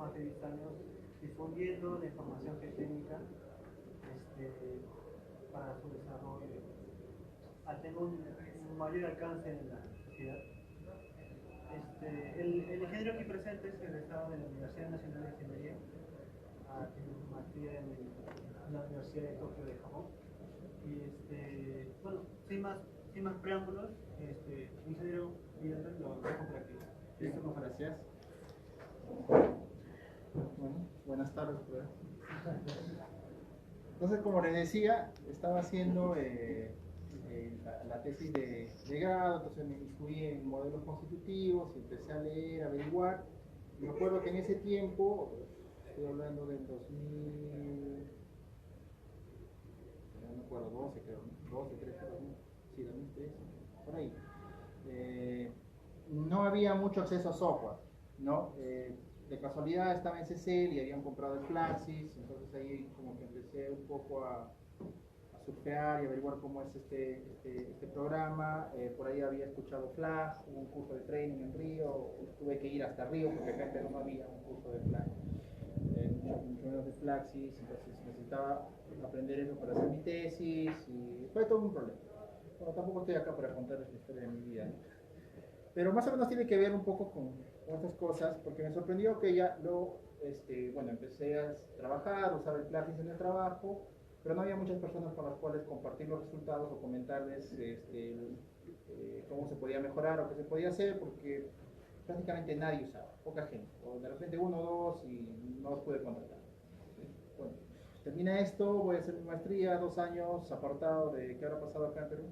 más de 10 años difundiendo la información geotécnica para su desarrollo, a tener un mayor alcance en la sociedad. El ingeniero aquí presente es egresado de la Universidad Nacional de Ingeniería, tiene una maestría en la Universidad de Tokio de Japón. Y bueno, sin más preámbulos, ingeniero Vidal, lo dejo por aquí. Bien, gracias. Bueno, buenas tardes. Entonces, como les decía, estaba haciendo la tesis de grado, entonces me inscribí en modelos constitutivos y empecé a leer, a averiguar. Me acuerdo que en ese tiempo, estoy hablando del 2000, no me acuerdo, 12 creo, 12, 13, sí, 2013, por ahí. No había mucho acceso a software, ¿no? De casualidad estaba en CCL y habían comprado el Flaxis, entonces ahí como que empecé un poco a surfear y averiguar cómo es este programa. Por ahí había escuchado Flash, hubo un curso de training en Río, tuve que ir hasta Río porque acá en Perú no había un curso de Flash, mucho menos de Flaxis, entonces necesitaba aprender eso para hacer mi tesis y fue todo un problema. Bueno, tampoco estoy acá para contarles la historia de mi vida, ¿no? Pero más o menos tiene que ver un poco con estas cosas, porque me sorprendió que ya luego, bueno, empecé a trabajar, usar el Flaxis en el trabajo, pero no había muchas personas con las cuales compartir los resultados o comentarles cómo se podía mejorar o qué se podía hacer, porque prácticamente nadie usaba, poca gente, o de repente uno o dos y no los pude contratar. Bueno, termina esto, voy a hacer mi maestría, 2 años apartado de qué habrá pasado acá en Perú.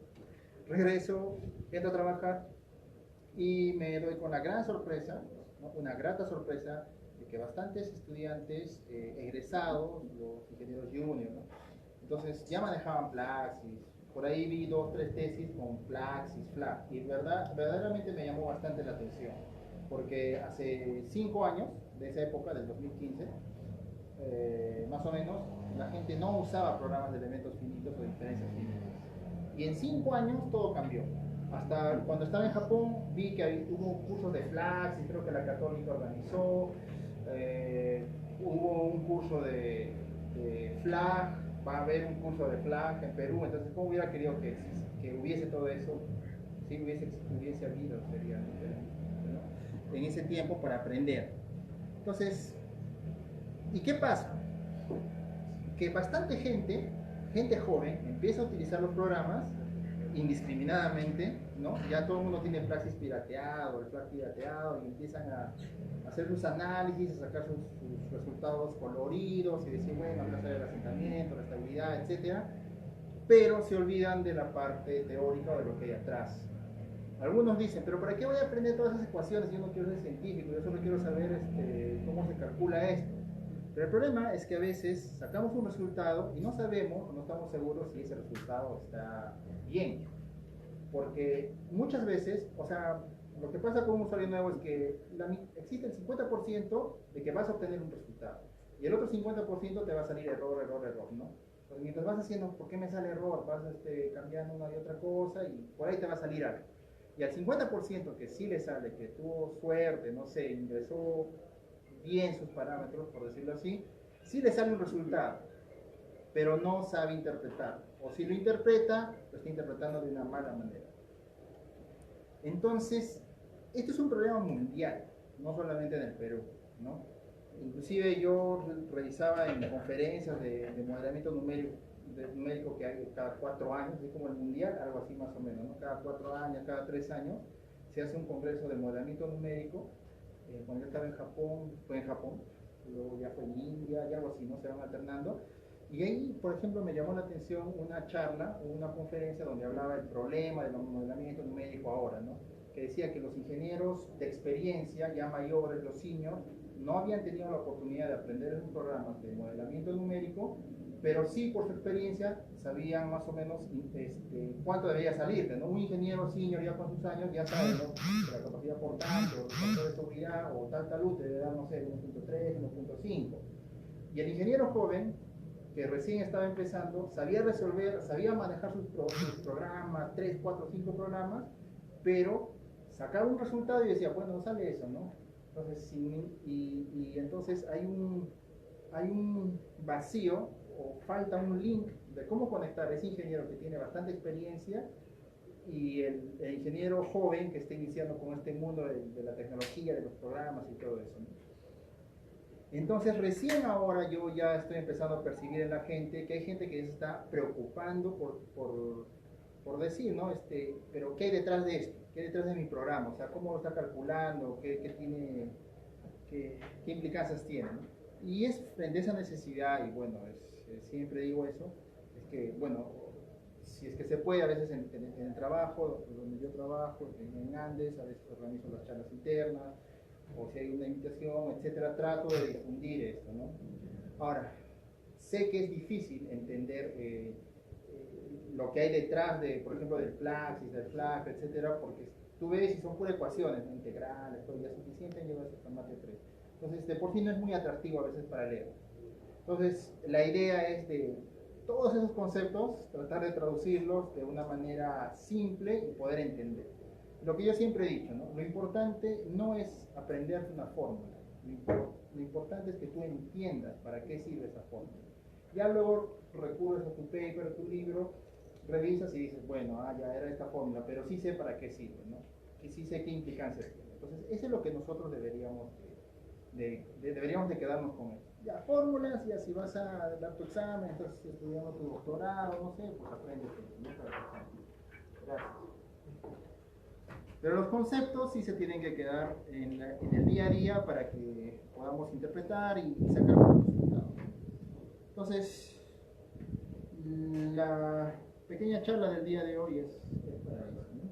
Regreso, entro a trabajar y me doy con la gran sorpresa, ¿no? Una grata sorpresa de que bastantes estudiantes egresados, los ingenieros junior, ¿no? Entonces ya manejaban Flaxis, por ahí vi 2, 3 tesis con Flaxis, Flash, y verdaderamente me llamó bastante la atención, porque hace 5 años, de esa época, del 2015, más o menos, la gente no usaba programas de elementos finitos o diferencias finitas. Y en 5 años todo cambió. Hasta cuando estaba en Japón vi que hubo cursos de Flaxis, creo que la Católica organizó, hubo un curso de Flag, va a haber un curso de Flag en Perú, entonces cómo hubiera querido que hubiese todo eso, si hubiese habido, sería diferente, ¿no? En ese tiempo para aprender. Entonces, ¿y qué pasa? Que bastante gente joven, empieza a utilizar los programas indiscriminadamente, ¿no? Ya todo el mundo tiene Flaxis pirateado, el Flash pirateado, y empiezan a hacer sus análisis, a sacar sus resultados coloridos y decir, bueno, acá sale el asentamiento, la estabilidad, etcétera, pero se olvidan de la parte teórica o de lo que hay atrás. Algunos dicen, pero ¿para qué voy a aprender todas esas ecuaciones? Yo no quiero ser científico, yo solo quiero saber cómo se calcula esto. Pero el problema es que a veces sacamos un resultado y no sabemos, no estamos seguros si ese resultado está bien. Porque muchas veces, o sea, lo que pasa con un usuario nuevo es que existe el 50% de que vas a obtener un resultado. Y el otro 50% te va a salir error, ¿no? Pues mientras vas haciendo, ¿por qué me sale error? Vas cambiando una y otra cosa y por ahí te va a salir algo. Y al 50% que sí le sale, que tuvo suerte, no sé, ingresó bien sus parámetros, por decirlo así, sí le sale un resultado, pero no sabe interpretar. O si lo interpreta, lo está interpretando de una mala manera. Entonces, esto es un problema mundial, no solamente en el Perú, ¿no? Inclusive yo revisaba en conferencias de modelamiento numérico que hay cada 4 años, es como el mundial, algo así más o menos, ¿no? Cada 4 años, cada 3 años, se hace un congreso de modelamiento numérico. Cuando yo estaba en Japón, fue en Japón, luego ya fue en India y algo así, ¿no? Se van alternando. Y ahí, por ejemplo, me llamó la atención una charla o una conferencia donde hablaba del problema del modelamiento numérico ahora, ¿no? Que decía que los ingenieros de experiencia, ya mayores, los seniors, no habían tenido la oportunidad de aprender esos programas de modelamiento numérico, pero sí por su experiencia sabían más o menos cuánto debía salir, ¿no? Un ingeniero senior ya con sus años ya sabe, ¿no? Que la capacidad portante o el factor de seguridad o tal luz debe dar, no sé, 1.3, 1.5. Y el ingeniero joven, que recién estaba empezando, sabía resolver, sabía manejar sus programas, 3, 4, 5 programas, pero sacaba un resultado y decía, bueno, sale eso, ¿no? Entonces, y entonces hay un vacío o falta un link de cómo conectar ese ingeniero que tiene bastante experiencia y el ingeniero joven que está iniciando con este mundo de la tecnología, de los programas y todo eso, ¿no? Entonces recién ahora yo ya estoy empezando a percibir en la gente que hay gente que se está preocupando por decir, ¿no? Pero ¿qué hay detrás de esto? ¿Qué hay detrás de mi programa? O sea, ¿cómo lo está calculando? ¿Qué implicancias tiene? ¿No? Y es frente a esa necesidad, y bueno, siempre digo eso, es que, bueno, si es que se puede, a veces en el trabajo, donde yo trabajo, en Andes, a veces organizo las charlas internas, o si hay una invitación, etcétera, trato de difundir esto, ¿no? Ahora, sé que es difícil entender lo que hay detrás de, por ejemplo, del Plaxis, del FLAC, etcétera, porque tú ves y son puras ecuaciones, ¿no? Integrales, todo ya es suficiente, llevas hasta mate 3. Entonces, de por sí no es muy atractivo a veces para leer. Entonces, la idea es de todos esos conceptos, tratar de traducirlos de una manera simple y poder entender. Lo que yo siempre he dicho, ¿no? Lo importante no es aprender una fórmula, lo importante es que tú entiendas para qué sirve esa fórmula. Ya luego recurres a tu paper, a tu libro, revisas y dices, bueno, ya era esta fórmula, pero sí sé para qué sirve, ¿no? Y sí sé qué implicancias tiene. Entonces, eso es lo que nosotros deberíamos de quedarnos con eso. Ya, fórmulas, ya si vas a dar tu examen, estás estudiando tu doctorado, no sé, pues aprendes eso, ¿no? Gracias. Pero los conceptos sí se tienen que quedar en el día a día para que podamos interpretar y sacar buenos resultados. Entonces, la pequeña charla del día de hoy es para eso, ¿no?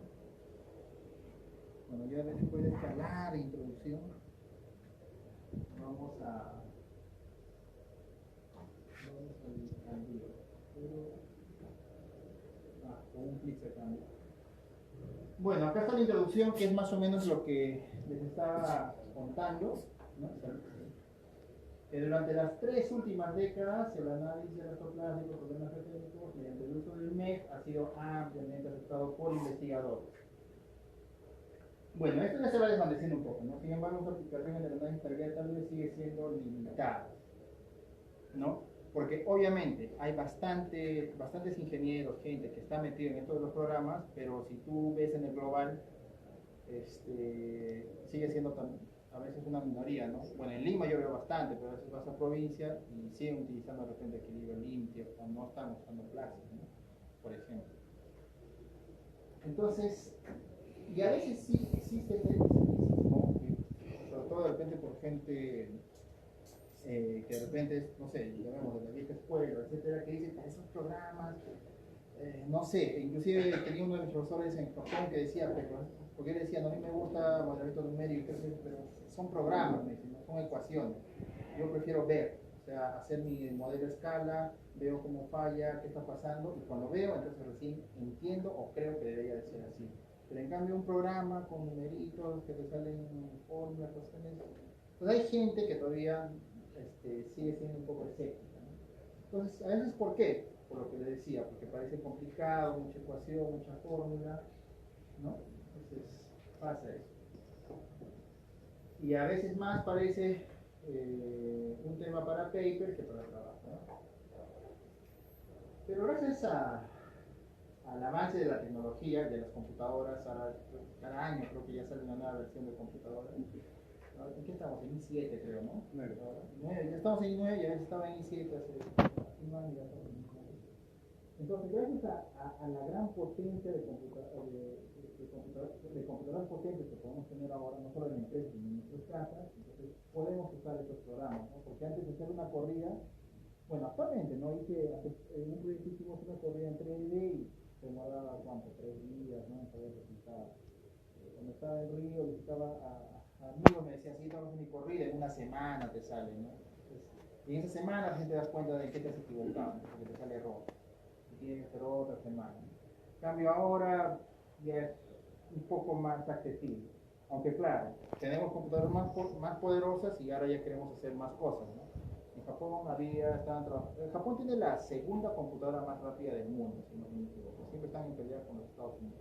Bueno, ya después de esta larga introducción, vamos al libro. Con un clic se cambia. Bueno, acá está la introducción, que es más o menos lo que les estaba contando, ¿no? Que durante las 3 últimas décadas el análisis de electroplásmicos, problemas geotécnicos, mediante el uso del MEG, ha sido ampliamente aceptado por investigadores. Bueno, esto ya se va desvaneciendo un poco, ¿no? Sin embargo, su aplicación en el análisis target sigue siendo limitada, ¿no? Porque obviamente hay bastantes ingenieros, gente que está metida en esto de los programas, pero si tú ves en el global, sigue siendo a veces una minoría, ¿no? Bueno, en Lima yo veo bastante, pero a veces vas a provincia y siguen utilizando de repente equilibrio limpio, o no están usando Plaxis, ¿no? Por ejemplo. Entonces, y a veces sí existe el escepticismo, sobre todo de repente por gente que de repente, no sé, llamemos de la vieja escuela, etcétera, que dicen que esos programas, no sé, inclusive tenía uno de mis profesores en Japón que decía, porque él decía, no, a mí me gusta modelamiento numérico, pero son programas, me dicen, no son ecuaciones, yo prefiero ver, o sea, hacer mi modelo a escala, veo cómo falla, qué está pasando, y cuando veo, entonces recién entiendo o creo que debería de ser así. Pero en cambio un programa con numeritos que te salen fórmulas, cuestiones, pues hay gente que todavía sigue siendo un poco escéptica, ¿no? Entonces, a veces, ¿por qué? Por lo que le decía, porque parece complicado, mucha ecuación, mucha fórmula, ¿no? Entonces, pasa eso. Y a veces más parece un tema para paper que para trabajo, ¿no? Pero gracias al avance de la tecnología, de las computadoras, cada año creo que ya sale una nueva versión de computadoras. ¿En qué estamos? En i7 creo, ¿no? 9. Ya estamos en i9, ya estaba en i7 hace un año. Entonces, gracias a la gran potencia de computadoras potentes que podemos tener ahora, no solo en empresas, sino en nuestras casas, entonces podemos usar estos programas, ¿no? Porque antes de hacer una corrida, bueno, actualmente, ¿no? En un proyecto hicimos una corrida en 3D y se demoraba, ¿cuánto? 3 días, ¿no? En saber el resultado. Cuando estaba en Río, visitaba amigos, me decían, sí, estamos en mi corrida, en una semana te sale, ¿no? Entonces, y en esa semana la gente te das cuenta de que te has equivocado, ¿no? Porque te sale error. Y tiene que ser otra semana, ¿no? En cambio ahora ya es un poco más accesible. Aunque claro, tenemos computadoras más poderosas y ahora ya queremos hacer más cosas, ¿no? En Japón Japón tiene la segunda computadora más rápida del mundo, si no me equivoco. Siempre están en pelea con los Estados Unidos.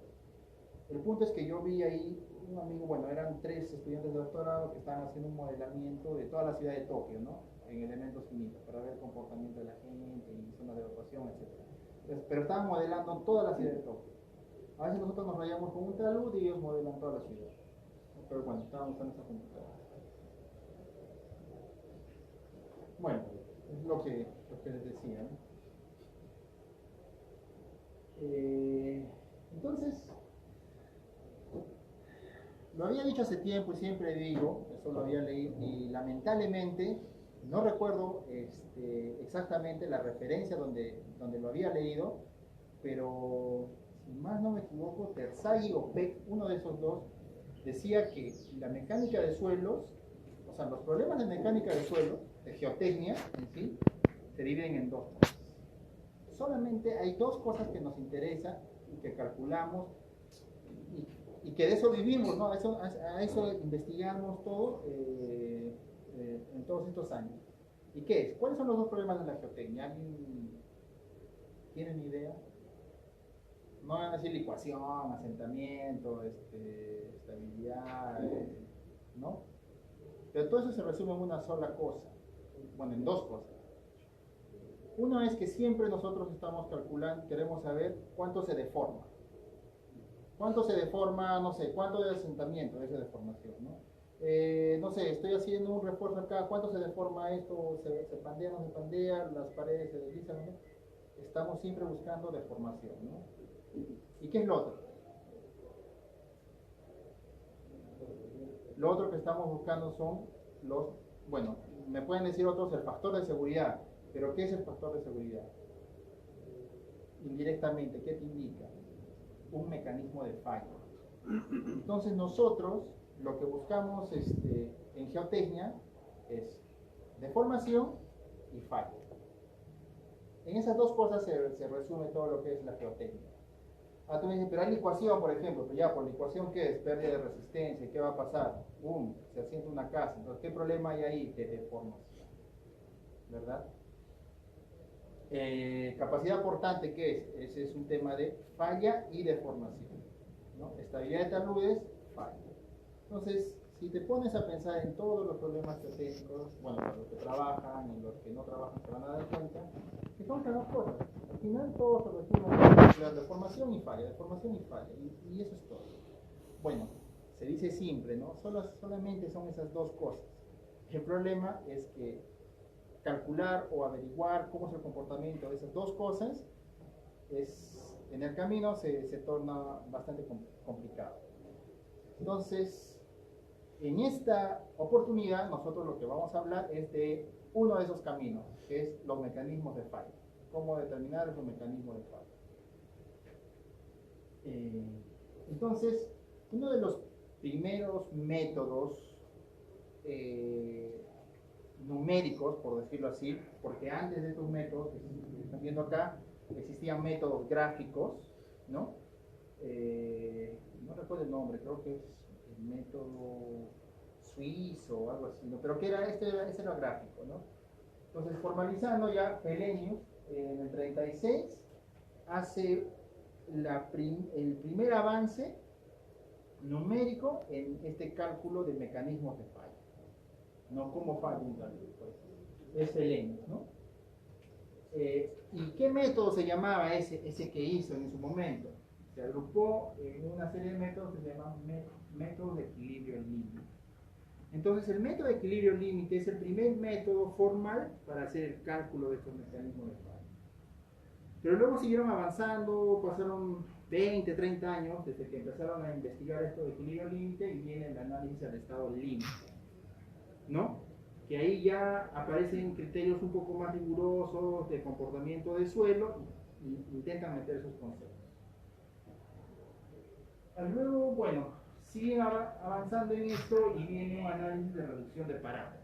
El punto es que yo vi ahí un amigo, bueno, eran 3 estudiantes de doctorado que estaban haciendo un modelamiento de toda la ciudad de Tokio, ¿no? En elementos finitos, para ver el comportamiento de la gente y zonas de evacuación, etc. Entonces, pero estaban modelando toda la ciudad de Tokio. A veces nosotros nos rayamos con un talud y ellos modelan toda la ciudad. Pero bueno, estábamos usando esa computadora. Bueno, es lo que les decía, ¿no? Entonces, lo había dicho hace tiempo y siempre digo, eso lo había leído, y lamentablemente no recuerdo exactamente la referencia donde lo había leído, pero si más no me equivoco, Terzaghi o Peck, uno de esos dos, decía que la mecánica de suelos, o sea, los problemas de mecánica de suelos, de geotecnia en sí, se dividen en 2 cosas. Solamente hay 2 cosas que nos interesan y que calculamos y que de eso vivimos, ¿no? A eso investigamos todo en todos estos años. ¿Y qué es? ¿Cuáles son los 2 problemas de la geotecnia? ¿Alguien tiene ni idea? No van a decir licuación, asentamiento, estabilidad, ¿no? Pero todo eso se resume en una sola cosa, bueno, en 2 cosas. Uno es que siempre nosotros estamos calculando, queremos saber cuánto se deforma. ¿Cuánto se deforma? No sé, ¿cuánto de asentamiento de esa deformación? No sé, estoy haciendo un refuerzo acá, ¿cuánto se deforma esto? ¿Se pandea, no se pandea? ¿Las paredes se deslizan? ¿No? Estamos siempre buscando deformación, ¿no? ¿Y qué es lo otro? Lo otro que estamos buscando son bueno, me pueden decir otros, el factor de seguridad. ¿Pero qué es el factor de seguridad? Indirectamente, ¿qué te indica? Un mecanismo de falla. Entonces nosotros lo que buscamos en geotecnia es deformación y falla. En esas 2 cosas se resume todo lo que es la geotecnia. Tú me dices, pero hay licuación, por ejemplo, pero ya por licuación, ¿qué es? Pérdida de resistencia, ¿qué va a pasar? Se asienta una casa, entonces, ¿qué problema hay ahí? De deformación, ¿verdad? Capacidad portante, ¿qué es? Ese es un tema de falla y deformación, ¿no? Estabilidad de taludes, falla. Entonces, si te pones a pensar en todos los problemas geotécnicos, bueno, para los que trabajan y los que no trabajan se van a dar cuenta, que son las 2 cosas. Al final todos se resumen a deformación y falla, y eso es todo. Bueno, se dice simple, ¿no? Solamente son esas 2 cosas. El problema es que calcular o averiguar cómo es el comportamiento de esas 2 cosas en el camino se torna bastante complicado. Entonces, en esta oportunidad nosotros lo que vamos a hablar es de uno de esos caminos, que es los mecanismos de falla. Cómo determinar esos mecanismos de falla. Entonces, uno de los primeros métodos numéricos, por decirlo así, porque antes de estos métodos que están viendo acá, existían métodos gráficos, ¿no? No recuerdo el nombre, creo que es el método suizo o algo así, ¿no? Pero que era este era gráfico, ¿no? Entonces, formalizando ya, Helenius en el 36 hace el primer avance numérico en este cálculo de mecanismos de falla. No como falla un talud, pues. Es Helenius, ¿no? ¿Y qué método se llamaba ese que hizo en su momento? Se agrupó en una serie de métodos que se llaman métodos de equilibrio límite. Entonces, el método de equilibrio límite es el primer método formal para hacer el cálculo de estos mecanismos de falla. Pero luego siguieron avanzando, pasaron 20, 30 años desde que empezaron a investigar esto de equilibrio límite y viene el análisis del estado límite, ¿no? Que ahí ya aparecen criterios un poco más rigurosos de comportamiento de suelo y intentan meter esos conceptos. Luego, bueno, siguen avanzando en esto y viene un análisis de reducción de parámetros.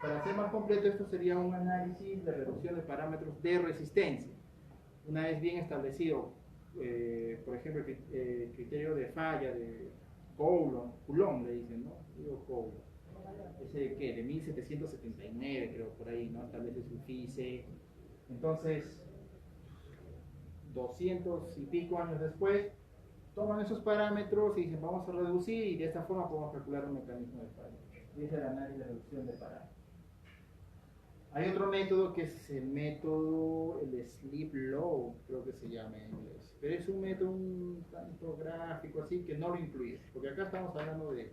Para ser más completo, esto sería un análisis de reducción de parámetros de resistencia. Una vez bien establecido, por ejemplo, el criterio de falla de Coulomb le dicen, ¿no? Digo Coulomb. Ese que de 1779, creo, por ahí, ¿no? Establece su FICE. Entonces, 200 y pico años después, toman esos parámetros y dicen vamos a reducir y de esta forma podemos calcular un mecanismo de falla. Y es el análisis de reducción de parámetros. Hay otro método que es el método, el Sleep Law, creo que se llama en inglés. Pero es un método un tanto gráfico así que no lo incluye, porque acá estamos hablando de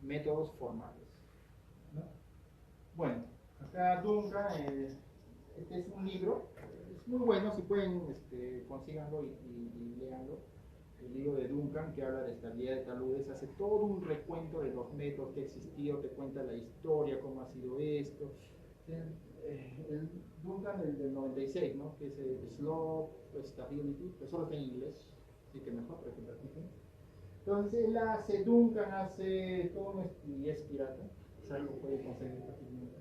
métodos formales, ¿no? Bueno, acá Duncan, este es un libro, es muy bueno, si pueden consíganlo y léanlo. El libro de Duncan, que habla de estabilidad de taludes, hace todo un recuento de los métodos que existió, te cuenta la historia, cómo ha sido esto. El Duncan, el del 96, ¿no? Que es el Slope Stability, que solo está en inglés, así que mejor para que practiquen. Entonces Duncan hace todo y es pirata, o sea, lo puede conseguir fácilmente.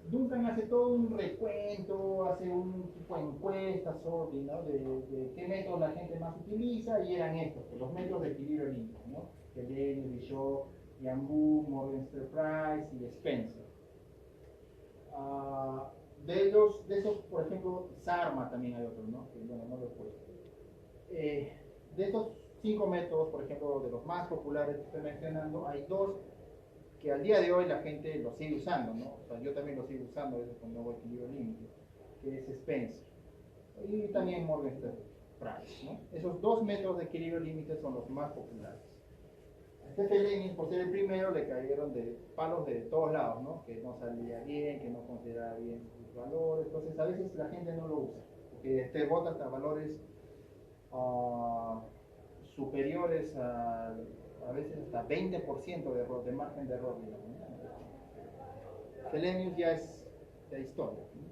Duncan hace todo un recuento, hace un tipo de encuesta sobre, ¿no? de qué métodos la gente más utiliza, y eran estos, los métodos de equilibrio límite, ¿no? Hellenius, Bishop, Yambu, Morgenstern Price y Spencer. De esos, por ejemplo, Sarma también hay otros, ¿no? Que bueno, no lo he puesto. De estos 5 métodos, por ejemplo, de los más populares que estoy mencionando, hay 2 que al día de hoy la gente lo sigue usando, ¿no? O sea, yo también lo sigo usando desde con nuevo equilibrio límite, que es Spencer y también Morgenstern Price, ¿no? Esos 2 métodos de equilibrio límite son los más populares. A Hellenius, por ser el primero, le cayeron de palos de todos lados, ¿no? Que no salía bien, que no consideraba bien sus valores. Entonces, a veces la gente no lo usa, porque te bota hasta valores superiores a veces hasta 20% de error, de margen de error, digamos, ¿no? Hellenius ya es de historia, ¿no?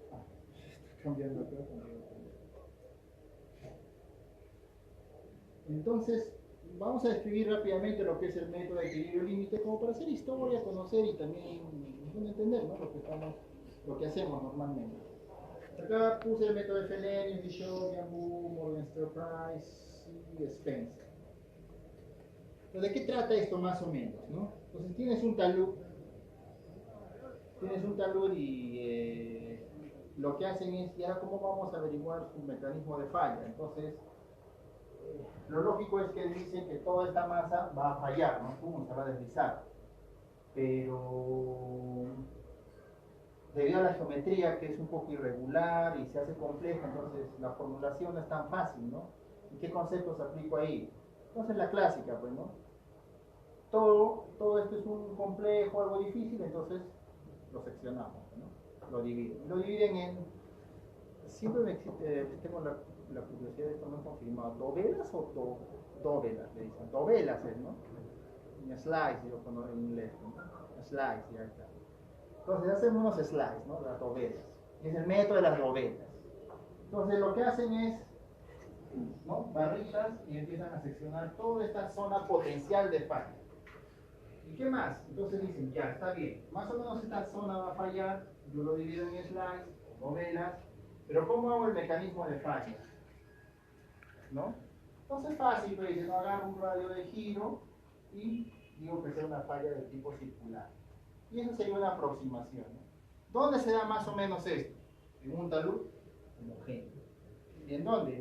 Está cambiando acá. Entonces, vamos a describir rápidamente lo que es el método de equilibrio límite, como para hacer historia, conocer y también entender, ¿no? lo que hacemos normalmente. Acá puse el método de Hellenius, Bishop, Yambu, Morgenstern Price y Spencer. ¿De qué trata esto más o menos, no? Entonces tienes un talud y lo que hacen es, ¿y ahora cómo vamos a averiguar su mecanismo de falla? Entonces, lo lógico es que dicen que toda esta masa va a fallar, ¿no? Pum, se va a deslizar. Pero debido a la geometría, que es un poco irregular y se hace compleja, entonces la formulación no es tan fácil, ¿no? ¿Y qué conceptos aplico ahí? Entonces la clásica, pues, ¿no? Todo esto es un complejo, algo difícil, entonces lo seccionamos, ¿no? Lo dividen en... Siempre tengo la curiosidad de esto, no he confirmado. ¿Dovelas o dovelas? Le dicen. Dovelas es, ¿no? En slice, yo conozco en inglés, ¿no? Slice, ya está. Entonces hacemos unos slides, ¿no? Las dovelas. Es el método de las dovelas. Entonces lo que hacen es, ¿no? Barritas y empiezan a seccionar toda esta zona potencial de falla. ¿Y qué más? Entonces dicen, ya, está bien. Más o menos esta zona va a fallar. Yo lo divido en slides o dovelas. Pero ¿cómo hago el mecanismo de falla? ¿No? Entonces es fácil, pues dicen, agarro un radio de giro y digo que sea una falla de tipo circular. Y eso sería una aproximación, ¿no? ¿Dónde se da más o menos esto? En un talud homogéneo. ¿Y en dónde?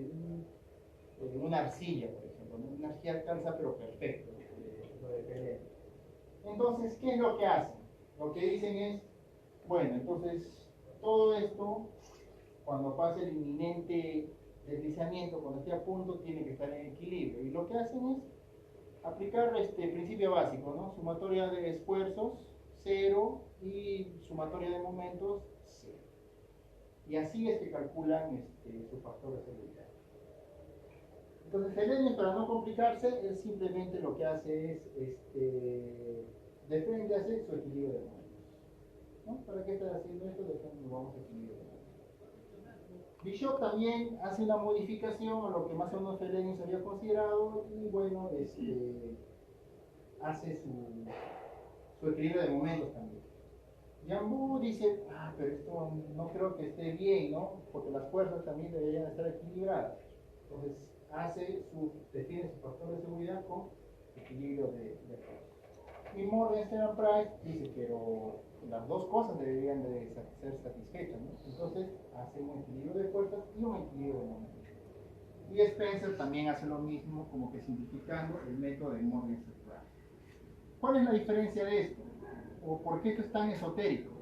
En una arcilla, por ejemplo. Una arcilla calza pero perfecto. Entonces, ¿qué es lo que hacen? Lo que dicen es, bueno, entonces todo esto, cuando pase el inminente deslizamiento, cuando esté a punto, tiene que estar en equilibrio. Y lo que hacen es aplicar este principio básico, ¿no? Sumatoria de esfuerzos, 0, y sumatoria de momentos, 0. Y así es que calculan su factor de seguridad. Entonces, Hellenius, para no complicarse, él simplemente lo que hace es, depende de hacer su equilibrio de momentos, ¿no? ¿Para qué está haciendo esto? Depende, vamos a equilibrio de momentos. Bishop también hace una modificación a lo que más o menos Hellenius había considerado y bueno, hace su equilibrio de momentos también. Yambu dice, pero esto no creo que esté bien, ¿no? Porque las fuerzas también deberían estar equilibradas. Entonces define su factor de seguridad con equilibrio de fuerzas. Y Morgenstern Price dice, pero las dos cosas deberían de ser satisfechas, ¿no? Entonces hace un equilibrio de fuerzas y un equilibrio de momentos. Y Spencer también hace lo mismo, como que simplificando el método de Morgenstern Price. ¿Cuál es la diferencia de esto? ¿O por qué esto es tan esotérico?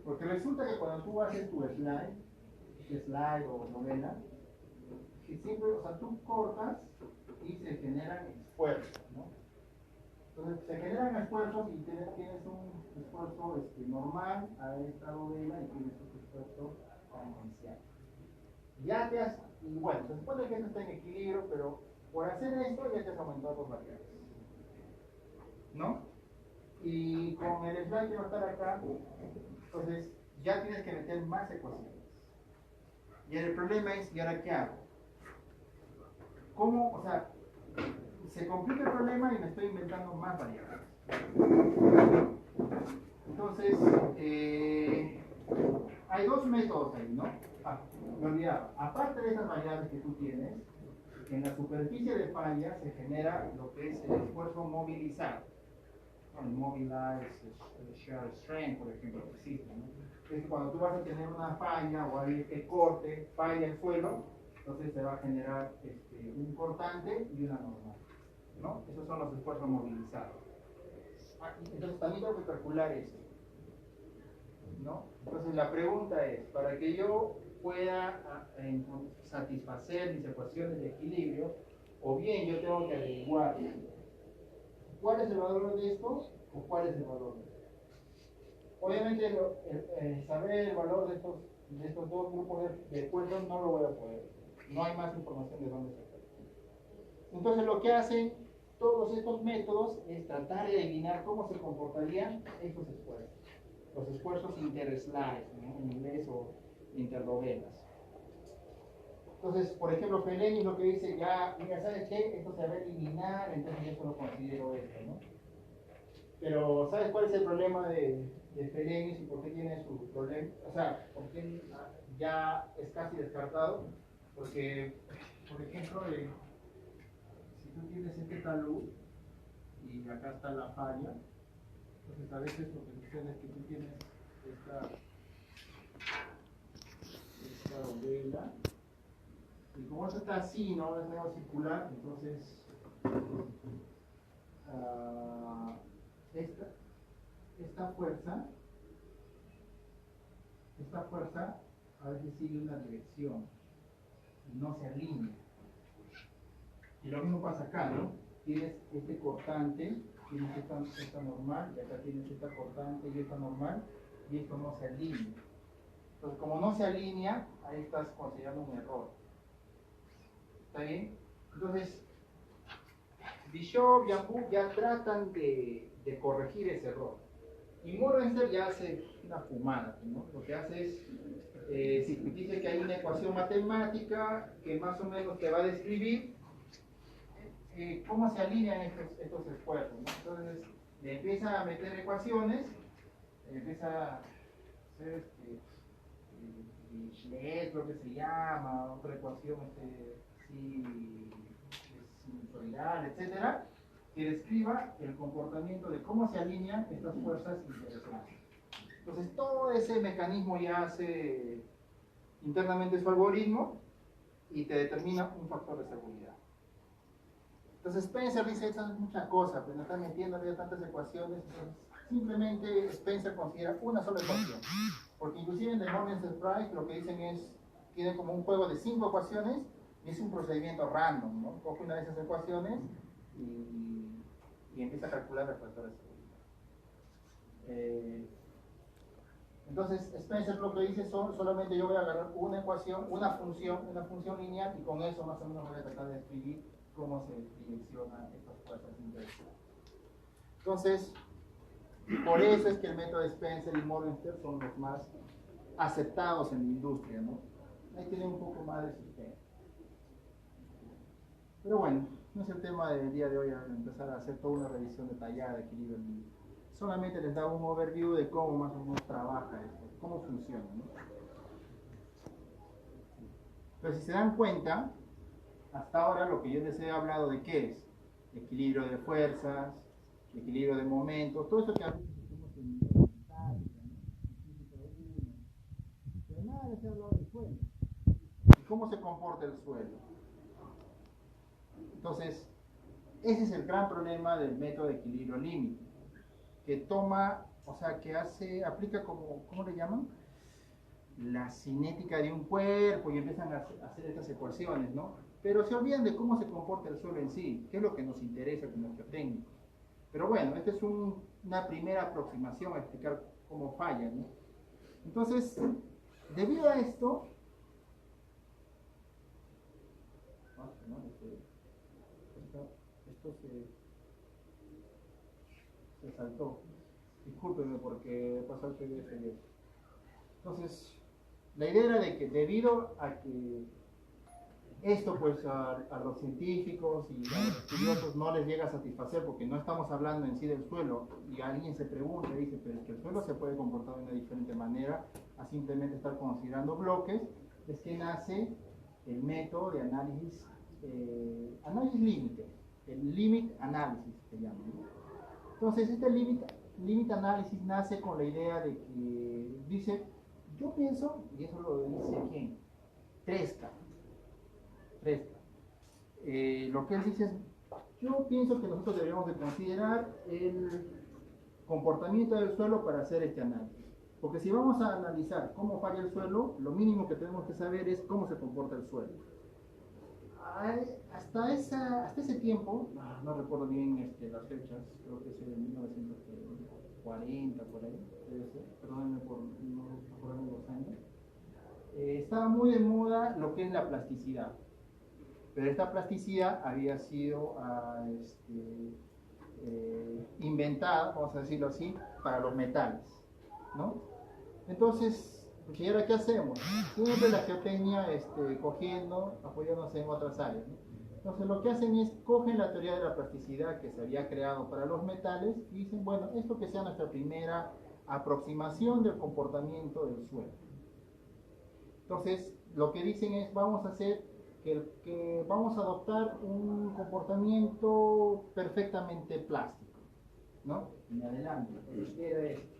Porque resulta que cuando tú haces tu slide o novela, y siempre, o sea, tú cortas y se generan esfuerzos, ¿no? Entonces se generan esfuerzos y tienes un esfuerzo normal a esta novela y tienes un esfuerzo tangencial. Ya te has, y bueno, se supone que eso está en equilibrio, pero por hacer esto ya te has aumentado dos variables, ¿no? Y con el slide que va a estar acá, entonces ya tienes que meter más ecuaciones. Y el problema es, ¿y ahora qué hago? ¿Cómo? O sea, se complica el problema y me estoy inventando más variables. Entonces, hay dos métodos ahí, ¿no? Me olvidaba. Aparte de esas variables que tú tienes, en la superficie de falla se genera lo que es el esfuerzo movilizado. El mobilize, el shear strength, por ejemplo, que existe, ¿no? Es que cuando tú vas a tener una falla o alguien que corte, falla el suelo, entonces se va a generar un cortante y una normal, ¿no? Esos son los esfuerzos movilizados. Entonces también tengo que calcular eso, ¿no? Entonces la pregunta es, para que yo pueda satisfacer mis ecuaciones de equilibrio, o bien yo tengo que averiguar cuál es el valor de esto o cuál es el valor de esto. Obviamente saber el valor de estos dos grupos de esfuerzos no lo voy a poder. No hay más información de dónde sacar. Entonces lo que hacen todos estos métodos es tratar de adivinar cómo se comportarían estos esfuerzos. Los esfuerzos interslides, ¿no? En inglés, o internovelas. Entonces, por ejemplo, Fellaini lo que dice, ya, mira, ¿sabes qué? Esto se va a eliminar, entonces yo solo considero esto, ¿no? Pero, ¿sabes cuál es el problema de Fellaini y por qué tiene su problema? O sea, ¿por qué ya es casi descartado? Porque, por ejemplo, si tú tienes este talud y acá está la falla, entonces a veces lo que sucede es que tú tienes esta novela, y como esto está así, ¿no? Es medio circular, entonces esta fuerza a veces sigue una dirección y no se alinea. Y lo mismo pasa acá, ¿no? Tienes este cortante, tienes esta normal, y acá tienes esta cortante y esta normal, y esto no se alinea. Entonces, como no se alinea, ahí estás considerando un error. ¿Está bien? Entonces, Bishop y Ambu ya tratan de corregir ese error. Y Morgenstern ya hace una fumada, ¿no? Lo que hace es, si dice que hay una ecuación matemática que más o menos te va a describir cómo se alinean estos esfuerzos, ¿no? Entonces, le empieza a meter ecuaciones, empieza a hacer Schmidt, lo que se llama, otra ecuación sinusoidal, etcétera, que describa el comportamiento de cómo se alinean estas fuerzas interesantes. Entonces, todo ese mecanismo ya hace internamente su algoritmo y te determina un factor de seguridad. Entonces, Spencer dice, esa es mucha cosa, pero no está metiendo ya tantas ecuaciones. Entonces, simplemente Spencer considera una sola ecuación. Porque inclusive en The Morgenstern Price lo que dicen es, tiene como un juego de 5 ecuaciones y es un procedimiento random, ¿no? Coge una de esas ecuaciones y empieza a calcular el factor de seguridad. Entonces, Spencer lo que dice solamente yo voy a agarrar una ecuación, una función lineal, y con eso más o menos voy a tratar de describir cómo se direccionan estas fuerzas interesantes. Entonces, por eso es que el método de Spencer y Morgenstern son los más aceptados en la industria, ¿no? Ahí tienen un poco más de sistema. Pero bueno, no es el tema del día de hoy empezar a hacer toda una revisión detallada de equilibrio lineal. Solamente les da un overview de cómo más o menos trabaja esto, cómo funciona, ¿no? Pero si se dan cuenta, hasta ahora lo que yo les he hablado de qué es equilibrio de fuerzas, equilibrio de momentos, todo eso que a veces hacemos en táctica, ¿no? En física 1. Pero nada les he hablado del suelo. ¿Y cómo se comporta el suelo? Entonces, ese es el gran problema del método de equilibrio límite, que toma, o sea, que aplica como, ¿cómo le llaman? La cinética de un cuerpo y empiezan a hacer estas ecuaciones, ¿no? Pero se olvidan de cómo se comporta el suelo en sí, que es lo que nos interesa como geotécnicos. Pero bueno, esta es una primera aproximación a explicar cómo falla, ¿no? Entonces, debido a esto, ¿no? Esto se saltó. Discúlpenme porque pasó el PDF. Entonces, la idea era de que debido a que esto pues a los científicos y a los estudiosos no les llega a satisfacer porque no estamos hablando en sí del suelo y alguien se pregunta y dice, pero es que el suelo se puede comportar de una diferente manera a simplemente estar considerando bloques, es que nace el método de análisis límite, el limit análisis se llama, ¿no? Entonces este limit análisis nace con la idea de que dice, yo pienso, y eso lo dice quién, Tresca. Lo que él dice es, yo pienso que nosotros deberíamos de considerar el comportamiento del suelo para hacer este análisis. Porque si vamos a analizar cómo falla el suelo, lo mínimo que tenemos que saber es cómo se comporta el suelo. Hasta ese tiempo, no recuerdo bien las fechas, creo que es en 1940, por ahí, debe ser, perdónenme por no acordarme los años, estaba muy de moda lo que es la plasticidad. Pero esta plasticidad había sido inventada, vamos a decirlo así, para los metales, ¿no? Entonces, ¿y ahora qué hacemos? Siempre la geotecnia cogiendo, apoyándose en otras áreas, ¿no? Entonces lo que hacen es, cogen la teoría de la plasticidad que se había creado para los metales y dicen, bueno, esto que sea nuestra primera aproximación del comportamiento del suelo. Entonces, lo que dicen es, vamos a hacer que vamos a adoptar un comportamiento perfectamente plástico, ¿no? En adelante, era esto.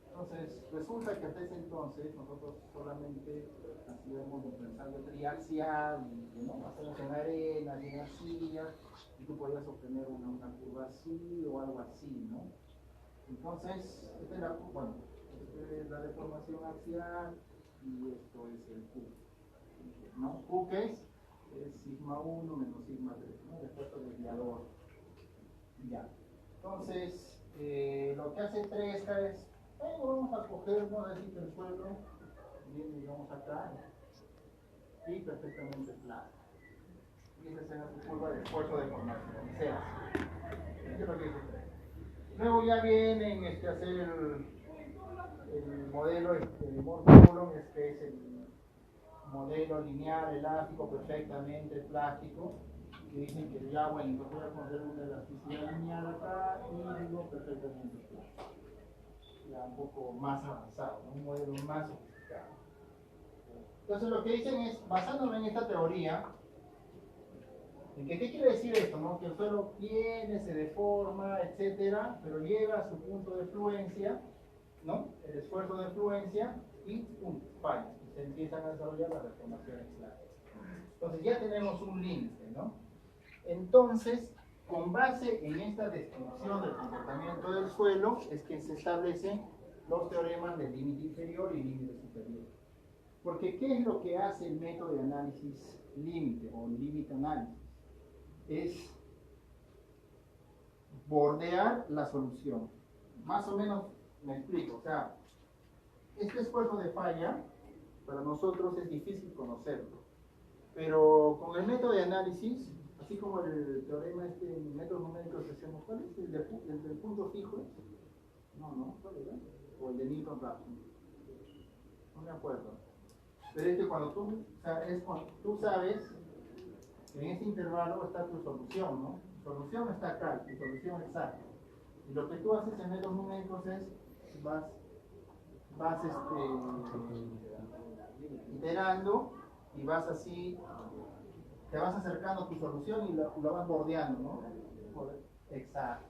Entonces, resulta que hasta ese entonces nosotros solamente hacíamos el ensayo triaxial, ¿no? Hacemos en arena, en arcilla, y tú podías obtener una curva así o algo así, ¿no? Entonces, esta es la deformación axial y esto es el Q, ¿no? Q que es sigma 1 menos sigma 3, ¿no? El efecto desviador. Ya. Entonces, lo que hace Tresca es, vamos a coger, vamos a decir que el suelo viene, digamos, acá y perfectamente plano. Y esa será su curva de esfuerzo de formación. Eso es lo que dice Tresca. Luego ya vienen a hacer el modelo Morph-Coulomb, que es el modelo lineal, elástico, perfectamente plástico, que dicen que ya, bueno, entonces voy a poner una elasticidad lineal acá y digo perfectamente plástico. Ya un poco más avanzado, ¿no? Un modelo más sofisticado. Entonces lo que dicen es, basándome en esta teoría, ¿en qué quiere decir esto? ¿No? Que el suelo viene, se deforma, etcétera, pero llega a su punto de fluencia, ¿no? El esfuerzo de fluencia y ¡pum! Falla. Se empiezan a desarrollar las deformaciones claras. Entonces ya tenemos un límite, ¿no? Entonces, con base en esta descripción del comportamiento del suelo, es que se establecen los teoremas del límite inferior y límite superior. Porque, ¿qué es lo que hace el método de análisis límite o límite análisis? Es bordear la solución. Más o menos me explico. O sea, este esfuerzo de falla para nosotros es difícil conocerlo. Pero con el método de análisis, así como el teorema, método numérico que hacemos, ¿cuál es? ¿El del punto fijo? No, ¿cuál era? O el de Newton-Raphson. No me acuerdo. Pero cuando tú sabes que en este intervalo está tu solución, ¿no? Tu solución está acá, tu solución exacta. Y lo que tú haces en métodos numéricos es vas iterando y vas así, te vas acercando a tu solución y lo vas bordeando, ¿no? Exacto.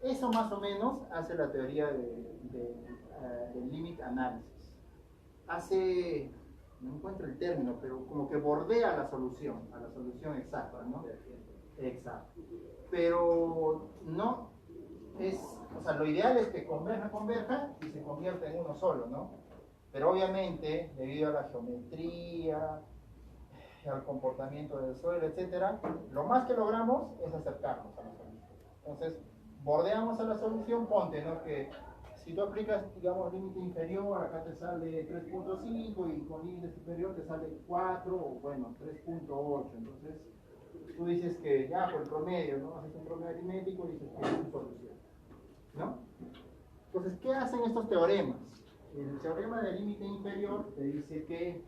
Eso más o menos hace la teoría del limit analysis. No encuentro el término, pero como que bordea a la solución exacta, ¿no? Exacto. Pero no es, o sea, lo ideal es que converja y se convierta en uno solo, ¿no? Pero obviamente, debido a la geometría, al comportamiento del suelo, etcétera, lo más que logramos es acercarnos a la solución. Entonces, bordeamos a la solución, ponte, ¿no? Que si tú aplicas, digamos, límite inferior, acá te sale 3.5 y con límite superior te sale 4 o bueno, 3.8. Entonces, tú dices que ya por el promedio, ¿no? Haces un promedio aritmético y dices que es tu solución, ¿no? Entonces, ¿qué hacen estos teoremas? El teorema del límite inferior te dice que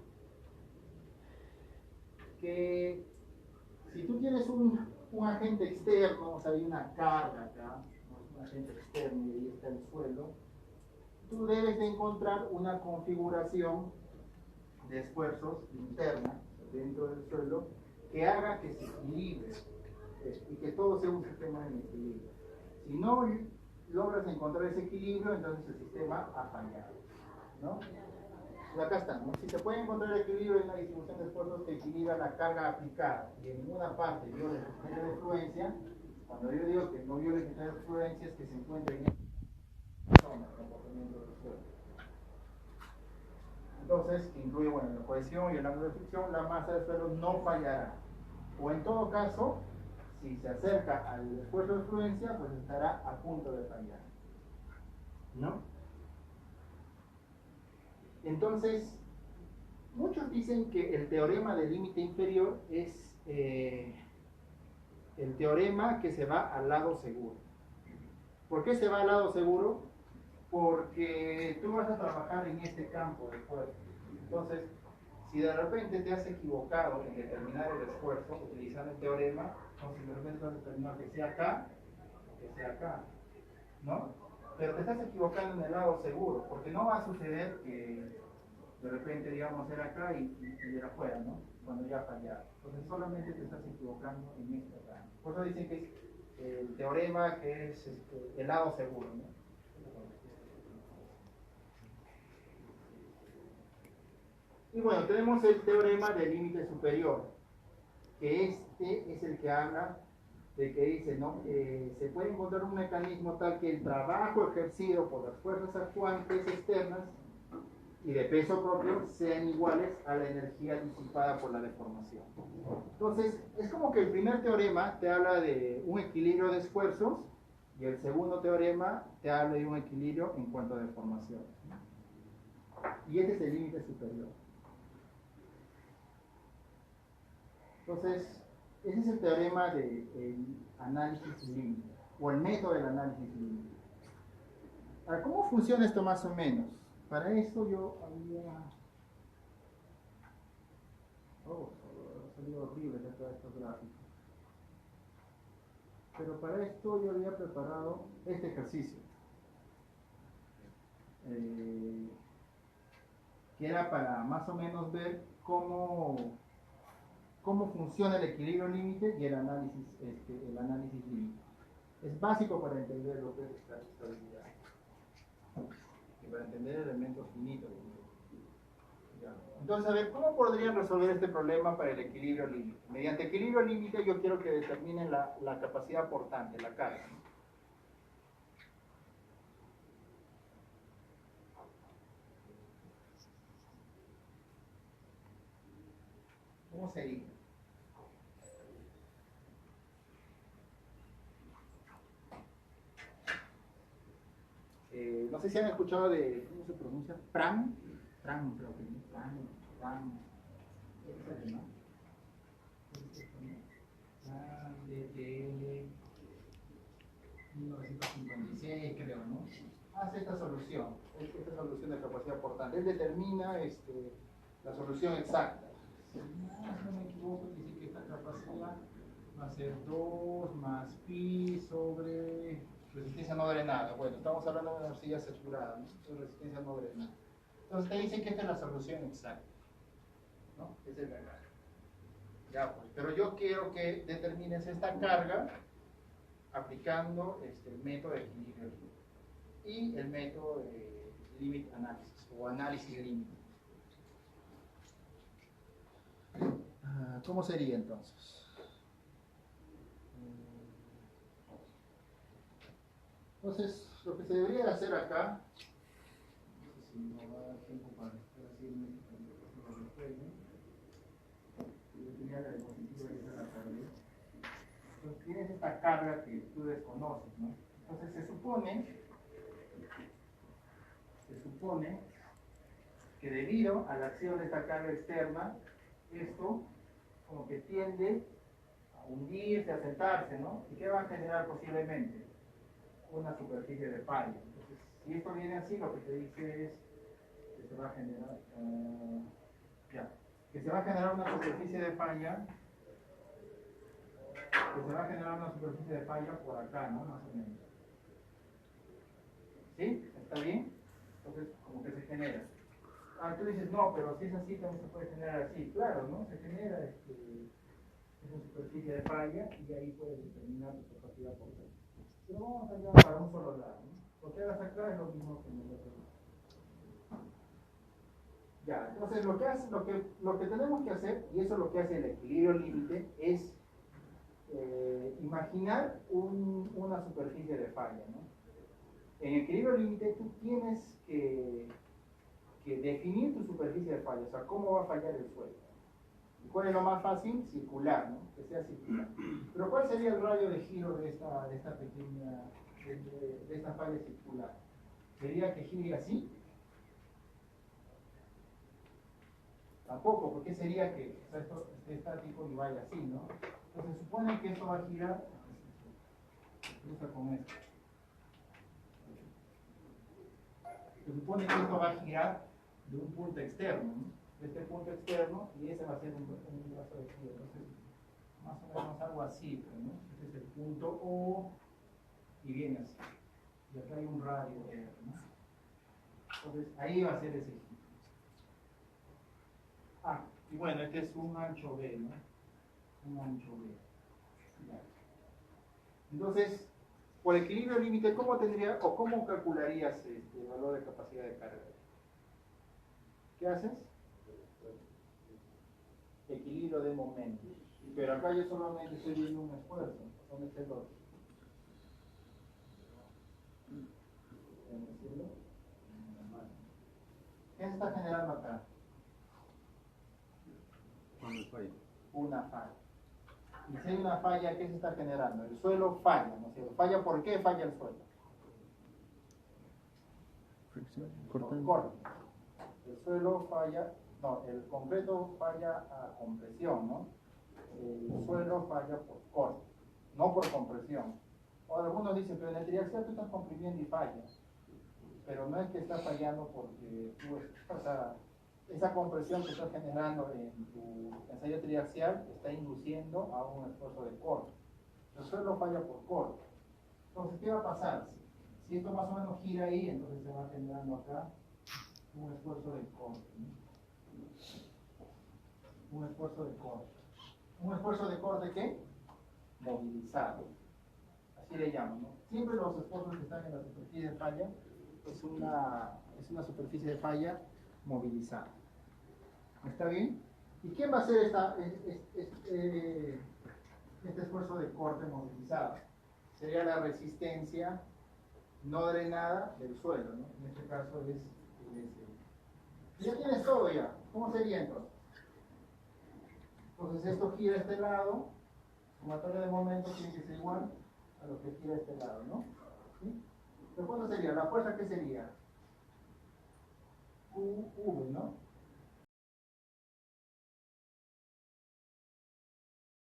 si tú tienes un agente externo, o sea, hay una carga acá, ¿no? Un agente externo y ahí está el suelo, tú debes de encontrar una configuración de esfuerzos interna dentro del suelo que haga que se equilibre y que todo sea un sistema en equilibrio. Si no logras encontrar ese equilibrio, entonces el sistema ha fallado, ¿no? Pues acá está, ¿no? Si se puede encontrar el equilibrio en una distribución de esfuerzos que equilibra la carga aplicada y en ninguna parte viola el criterio de fluencia, cuando yo digo que no viola el criterio de fluencia es que se encuentra en esta zona de comportamiento del suelo. Entonces, que incluye, bueno, la cohesión y el ángulo de fricción, la masa del suelo no fallará. O en todo caso, si se acerca al esfuerzo de fluencia, pues estará a punto de fallar, ¿no? Entonces, muchos dicen que el teorema del límite inferior es el teorema que se va al lado seguro. ¿Por qué se va al lado seguro? Porque tú vas a trabajar en este campo de fuerza. Entonces, si de repente te has equivocado en determinar el esfuerzo utilizando el teorema, entonces de repente vas a determinar que sea acá, ¿no? Pero te estás equivocando en el lado seguro, porque no va a suceder que de repente, digamos, era acá y era afuera, ¿no? Cuando ya fallaron. Entonces solamente te estás equivocando en este rango. Por eso dicen que es el teorema que es el lado seguro, ¿no? Y bueno, tenemos el teorema del límite superior, que este es el que habla de que dice, ¿no? Se puede encontrar un mecanismo tal que el trabajo ejercido por las fuerzas actuantes externas y de peso propio sean iguales a la energía disipada por la deformación. Entonces, es como que el primer teorema te habla de un equilibrio de esfuerzos y el segundo teorema te habla de un equilibrio en cuanto a deformación. Y este es el límite superior. Entonces, ese es el teorema del análisis límite, o el método del análisis límite. Ahora, ¿cómo funciona esto más o menos? Para eso yo había... salió horrible de todos estos gráficos. Pero para esto yo había preparado este ejercicio. Que era para más o menos ver cómo funciona el equilibrio límite y el análisis límite. Es básico para entender lo que es esta estabilidad y para entender elementos finitos. Entonces, a ver, ¿cómo podrían resolver este problema para el equilibrio límite? Mediante equilibrio límite yo quiero que determinen la capacidad portante, la carga, ¿no? ¿Cómo sería? No sé si han escuchado de, ¿cómo se pronuncia? Pram, creo que no. Pram. ¿No? De 1956, creo, ¿no? Hace esta solución de capacidad portante. Él determina la solución exacta. Si no me equivoco, dice que esta capacidad va a ser 2 más pi sobre resistencia no drenada. Bueno, estamos hablando de una arcilla saturada, ¿no? Entonces, resistencia no drenada. Entonces te dicen que esta es la solución exacta, ¿no? Esa es la carga. Ya, pues, pero yo quiero que determines esta carga aplicando el método de equilibrio límite y el método de limit analysis o análisis límite. ¿Cómo sería entonces? Entonces, lo que se debería hacer acá, no sé si no va a dar tiempo para estar haciendo la diapositiva y la tarde. Entonces, tienes esta carga que tú desconoces, ¿no? Entonces, se supone que debido a la acción de esta carga externa, esto como que tiende a hundirse, a sentarse, ¿no? ¿Y qué va a generar posiblemente? Una superficie de falla. Entonces, si esto viene así, lo que te dice es que se va a generar, que se va a generar una superficie de falla, por acá, ¿no? Más o menos. ¿Sí? ¿Está bien? Entonces, como que se genera. Tú dices, no, pero si es así, también se puede generar así. Claro, ¿no? Se genera esa superficie de falla y ahí puedes determinar tu capacidad por dentro. Pero vamos allá para un solo lado, ¿no? Lo que hagas acá es lo mismo que en el otro lado. Ya, entonces lo que tenemos que hacer, y eso es lo que hace el equilibrio límite, es imaginar una superficie de falla, ¿no? En equilibrio límite tú tienes que definir tu superficie de falla, o sea, cómo va a fallar el suelo. ¿Y cuál es lo más fácil? Circular, ¿no? Que sea circular. Pero ¿cuál sería el radio de giro de esta pequeña, de esta falla circular? ¿Sería que gire así? Tampoco, porque sería que esto esté estático y vaya así, ¿no? Entonces se supone que esto va a girar, cruza con esto. Se supone que esto va a girar de un punto externo, ¿no? De este punto externo, y ese va a ser un brazo de giro. Entonces, más o menos algo así, ¿no? Este es el punto O y viene así. Y acá hay un radio R, ¿no? Entonces, ahí va a ser ese giro. Y bueno, este es un ancho B, ¿no? Un ancho B. Ya. Entonces, por equilibrio límite, ¿cómo tendría o cómo calcularías el valor de capacidad de carga? ¿Qué haces? Equilibrio de momento. Pero acá yo solamente estoy viendo un esfuerzo. ¿Dónde está el otro? ¿Qué se está generando acá? Una falla. Y si hay una falla, ¿qué se está generando? El suelo falla, ¿no es cierto? ¿Falla por qué falla el suelo? Por corte. El suelo falla, no, el concreto falla a compresión, ¿no? El suelo falla por corte, no por compresión. O algunos dicen, pero en el triaxial tú estás comprimiendo y fallas. Pero no es que está fallando porque tú, o sea, esa compresión que estás generando en tu ensayo triaxial está induciendo a un esfuerzo de corte. El suelo falla por corte. Entonces, ¿qué va a pasar? Si esto más o menos gira ahí, entonces se va generando acá un esfuerzo de corte, ¿no? Un esfuerzo de corte. ¿Un esfuerzo de corte qué? Movilizado. Así le llaman, ¿no? Siempre los esfuerzos que están en la superficie de falla es una superficie de falla movilizada. ¿Está bien? ¿Y quién va a hacer este esfuerzo de corte movilizado? Sería la resistencia no drenada del suelo, ¿no? En este caso es el S. Ya tienes todo ya. ¿Cómo sería entonces? Entonces esto gira a este lado, sumatoria de momento tiene que ser igual a lo que gira a este lado, ¿no? ¿Sí? ¿Pero cuánto sería? ¿La fuerza qué sería? V, ¿no?